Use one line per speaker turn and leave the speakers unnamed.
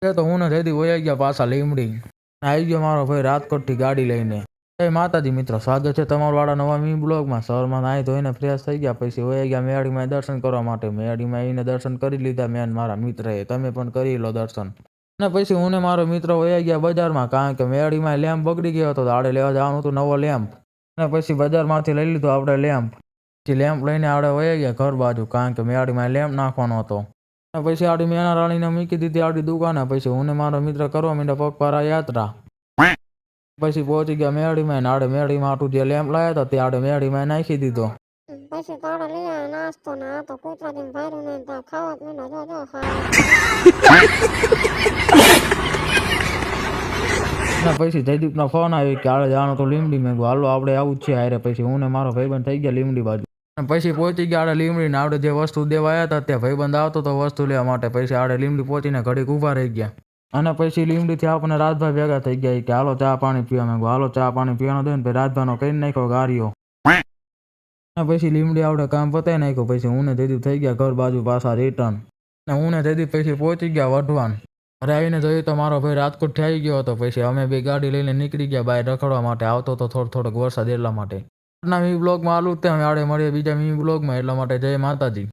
તો હું ને જયદીપ વયા ગયા પાછા લીમડી. આવી ગયો મારો ભાઈ રાજકોટથી ગાડી લઈને. જય માતાજી મિત્રો, સ્વાગત છે તમારું વાળા નવા મી બ્લોગમાં. સવારમાં નાહી ધોઈને ફ્રેશ થઈ ગયા, પછી વયા ગયા મેળીમાં દર્શન કરવા માટે. મેળીમાં આવીને દર્શન કરી લીધા મેં મારા મિત્રએ. તમે પણ કરી લો દર્શન. અને પછી હું ને મારો મિત્ર વયા ગયા બજારમાં, કારણ કે મેળીમાં લેમ્પ બગડી ગયો હતો, આડે લેવા જવાનું હતું નવો લેમ્પ. અને પછી બજારમાંથી લઈ લીધો આપણે લેમ્પ. પછી લેમ્પ લઈને આપણે વયા ગયા ઘર બાજુ, કારણ કે મેળીમાં લેમ્પ નાખવાનો હતો. અને પછી આડી મેના રાણીને મૂકી દીધી આડી દુકાને. પછી હું ને મારો મિત્ર કરવા માંડ્યા પગપાળા યાત્રા. પછી પહોંચી ગયા મેળીમાં, આડે મેળીમાં આટલું જે લેમ્પ લાવ્યા હતા તે આડે મેળીમાં નાખી દીધો.
પછી તાળા લઈ આવ્યા નાસ્તો ને આ તો કૂતરાથી ભાર્યું ને ત્યાં ખાવા મીંડો જો
પછી જયદીપનો ફોન આવ્યો કે આડે જવાનું તો લીમડી. મેં હાલો આપણે આવું જ છે હારે. પછી હું ને મારો ભાઈબંધ થઈ ગયા લીમડી બાજુ. પછી પહોંચી ગયા આડે લીમડી ને આપણે જે વસ્તુ દેવા આવ્યા હતા ત્યાં ભાઈબંધ આવતો તો વસ્તુ લેવા માટે. પછી આડે લીમડી પહોંચીને ઘડીક ઊભા રહી ગયા. અને પછી લીમડીથી આપણને રાજભાઈ ભેગા થઈ ગયા કે હાલો ચા પાણી પીવા. મેં હાલો ચા પાણી પીવાનો દે ને. પછી રાજભાઈનો કરી નાખ્યો ગારીઓ. અને પછી લીમડી આપણે કામ પતાવી નાખ્યું. પછી હું ને જયદીપ થઈ ગયા ઘર બાજુ પાછા રિટર્ન. અને હું ને જયદીપ પછી પહોંચી ગયા વઢવાણ. અરે આવીને જોયું તો મારો ભાઈ રાજકોટથી આવી ગયો હતો. પછી અમે બે ગાડી લઈને નીકળી ગયા બહાર રખડવા માટે. આવતો તો થોડોક વરસાદ એટલા માટે. આજના મી બ્લોગમાં આલું જ તે અમે આડે મળીએ બીજા મી બ્લોગમાં. એટલા માટે જય માતાજી.